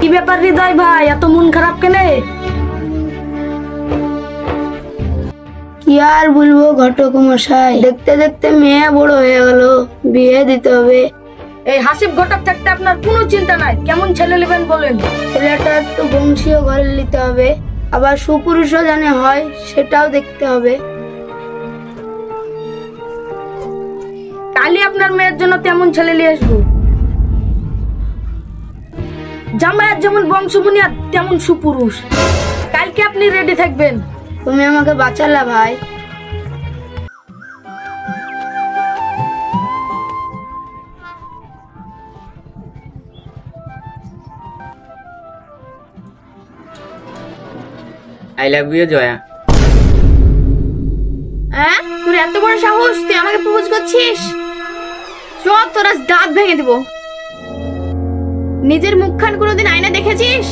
কি ব্যাপার হৃদয় ভাই, এত মন খারাপ কেনে? কি আর বলবো ঘটক মশাই, দেখতে দেখতে মেয়ে বড় হয়ে গেল, বিয়ে দিতে হবে। এই হাসিব ঘটক থাকতে আপনার কোনো চিন্তা নাই, কেমন ছেলে নেবেন বলেন? ছেলেটা একটু বংশীয় ঘরে নিতে হবে, আবার সুপুরুষও জানে হয় সেটাও দেখতে হবে। কালই আপনার মেয়ের জন্য তেমন ছেলে নিয়ে আসবো। জামাইয়ের যেমন বংশ বুনিয়াদ তেমন সুপুরুষ। কালকে আপনি রেডি থাকবেন। তুমি আমাকে বাঁচালা ভাই। I love you Jaya. হ্যাঁ, তোর এত বড় সাহস, তুই আমাকে প্রপোজ করছিস? চল, তোর আজ দাঁত ভেঙে দিব। নিজের মুখখান কোনোদিন আয়না দেখেছিস?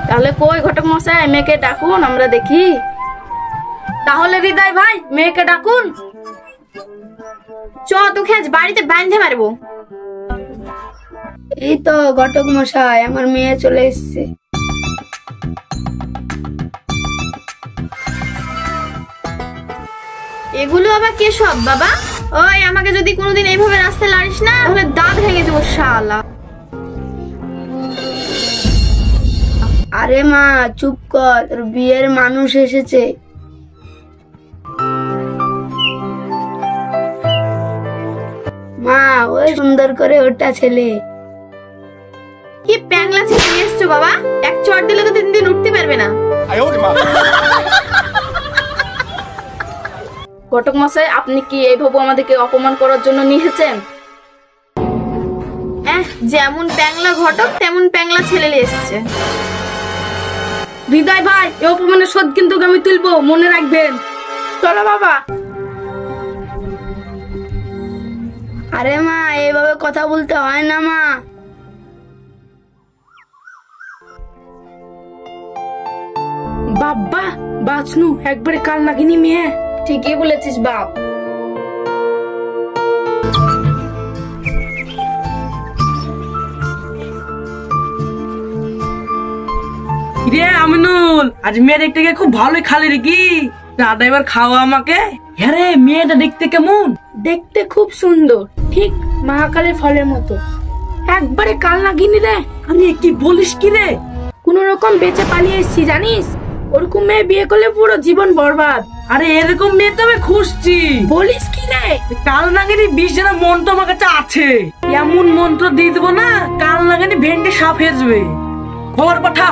তাহলে কই ঘটক মশাই, মেয়েকে ডাকুন, আমরা দেখি। তাহলে হৃদয় ভাই, মেয়েকে ডাকুন। চ, তোকে আজ বাড়িতে বাঁধে মারবো। এই তো ঘটক মশাই, আমার মেয়ে চলে এসছে। এগুলো আবার কে সব বাবা? ওই, আমাকে যদি কোনোদিন এইভাবে রাস্তায় লাড়িস না, তাহলে দাঁত ভেঙে দেবো শালা। আরে মা চুপ কর, তোর বিয়ের মানুষ এসেছে। মা, ওই সুন্দর করে ওটা ছেলে। কি প্যাংলা ছেলে নিয়ে এসছো বাবা? এক চড় দিলে তো 3 দিন উঠতে পারবে না। ঘটক মশাই, আপনি কি এইভাবে আমাদেরকে অপমান করার জন্য নিয়ে এসেছেন? যেমন প্যাংলা ঘটক তেমন প্যাংলা ছেলে নিয়ে এসছে। হৃদয় ভাই, এই অপমানের শোধ কিন্তু আমি তুলবো, মনে রাখবেন। চলো বাবা। আরে মা, এইভাবে কথা বলতে হয় না মা। বাবা বাঁচনু, একবারে কাল নাগিনি মেয়ে। ঠিকই বলেছিস বাপ। রে আমিনুল, আজ মেয়ে দেখতে গিয়ে খুব ভালোই খালি রে কি? দাদা এবার খাওয়া আমাকে। হ্যাঁ রে, মেয়েটা দেখতে কেমন? দেখতে খুব সুন্দর, ঠিক মহাকালের ফলের মতো। একবারে কাল নাগিনি রে। আরে কি বলিস কি রে? কোন রকম বেঁচে পালিয়ে এসেছি জানিস? ওরকম মেয়ে বিয়ে করলে পুরো জীবন বরবাদ। আরে এরকম মেয়ে তো আমি খুঁজছি। বলিস কি রে? কাল নাগিনি 20 জনের মন্ত্র আমার কাছে আছে। এমন মন্ত্র দিয়ে দেবো না, কাল নাগিনি ভেঙে সাপ হয়ে যাবে। খবর পাঠা।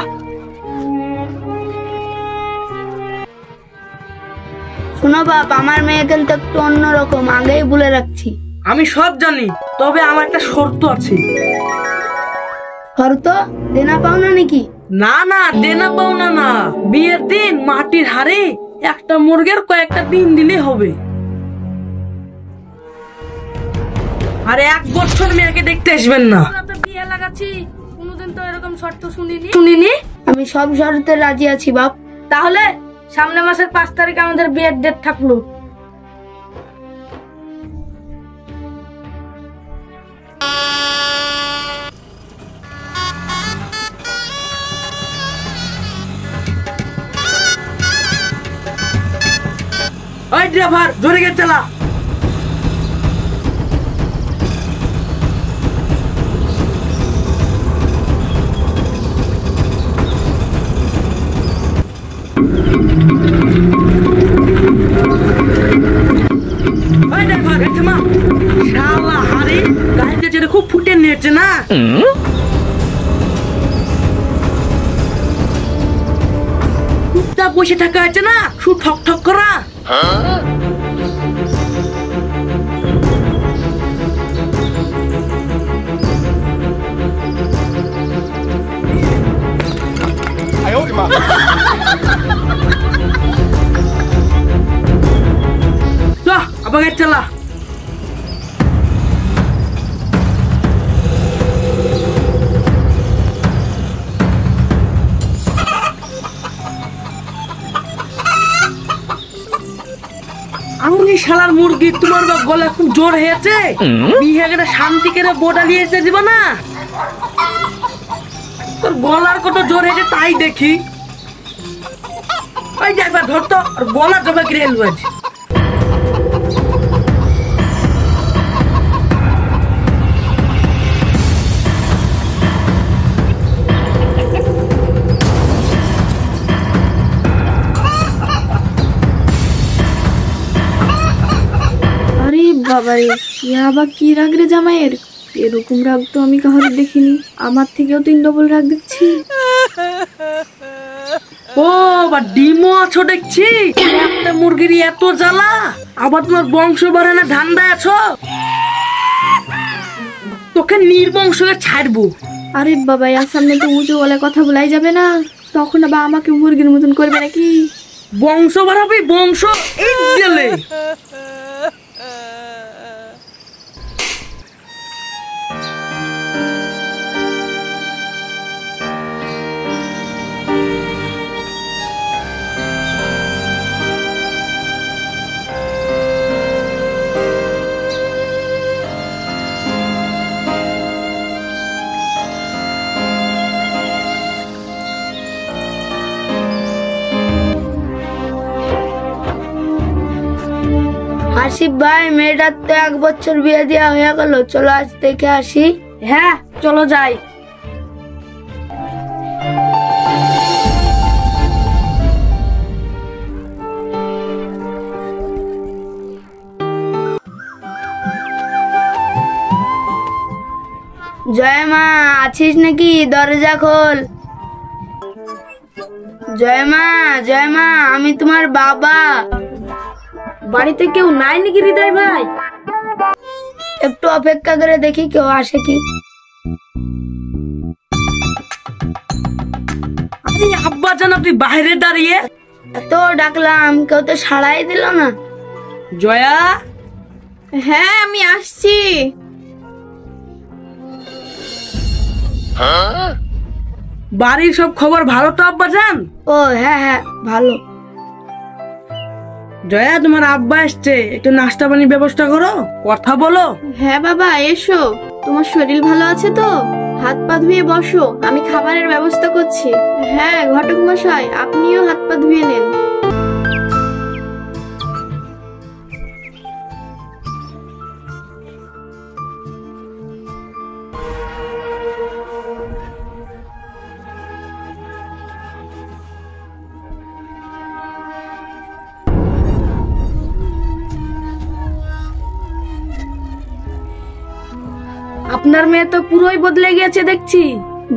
শোনো বাপ, আমার মেয়ে কিন্তু একটু অন্যরকম, আগেই বলে রাখছি। আমি সব জানি, তবে আমার একটা শর্ত আছে। শর্ত? দেনা পাও না নাকি? না না, দেনা পাওনা না। বিয়ের দিন মাটির হাড়ে একটা মুরগের কয়েকটা ডিম দিলে হবে। আরে 1 বছর মেয়েকে দেখতে আসবেন না। বিয়ে লাগাচ্ছি, কোনোদিন তো এরকম শর্ত শুনিনি। আমি সব শর্তে রাজি আছি বাপ। তাহলে সামনের মাসের 5 তারিখ আমাদের বিয়ের ডেট থাকলো। ওই ড্রাইভার, জোরে গিয়ে চালা। ওই ড্রাইভার, থামা। শালা হারি গাড়িতে যেটা খুব ফুটে নিয়েছে না। চুপচাপ বসে থাকা আছে না, শুধু ঠক ঠক করা। আবার গাড়ি চালা। শালার মুরগি, তোমার বা গলা খুব জোর হয়েছে, বিয়ে করে শান্তি করে বোটা নিয়ে এসে দিব না। তোর গলার কত জোর হয়েছে তাই দেখি। ওই যে একবার ধরতো, আর গলা জমা করে এলবো আজ। আরে বাবা রে, ইয়া আবার কি রাগ রে জামাইয়ের? এরকম রাগ তো আমি কাহারে দেখিনি। আমার থেকেও 3 ডবল রাগ দেখছি। ও বা ডিমও আছো দেখছি। একটা মুরগির এত জ্বালা, আবার তোমার বংশ বাড়ানো ধান্দায় আছো। তোকে নির্বংশকে ছাড়বো। আরে বাবা, আর সামনে তো উঁচু গলায় কথা বলাই যাবে না, তখন আবার আমাকে মুরগির মতন করবে নাকি? বংশ বাড়াবি, বংশ এই গেলে। আসিফ ভাই, মেয়েটার তো 1 বছর বিয়ে দেওয়া হয়ে গেল, চলো আজ দেখে আসি। হ্যাঁ চলো যাই। জয় মা, আছিস নাকি? দরজা খোল। জয় মা, জয় মা, আমি তোমার বাবা। বাড়িতে কেউ নাই নাকি হৃদয় ভাই? একটু অপেক্ষা করে দেখি কেউ আসে কি। আরে আব্বা জান, আপনি বাইরে দাঁড়িয়ে? তো ডাকলাম, কেউ তো সাড়াই দিল না। জয়া, হ্যাঁ আমি আসছি। বাড়ির সব খবর ভালো তো আব্বা জান? ও হ্যাঁ হ্যাঁ, ভালো। জয়া, তোমার আব্বা এসছে, একটু নাস্তা পানির ব্যবস্থা করো, কথা বলো। হ্যাঁ বাবা এসো। তোমার শরীর ভালো আছে তো? হাত পা ধুয়ে বসো, আমি খাবারের ব্যবস্থা করছি। হ্যাঁ ঘটক মশাই, আপনিও হাত পা ধুয়ে নেন। আপনার মেয়ে তো পুরোই বদলে গিয়েছে দেখছি।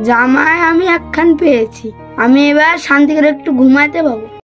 জামাই আমি একখান পেয়েছি, আমি এবার শান্তি করে একটু ঘুমাইতে পাবো।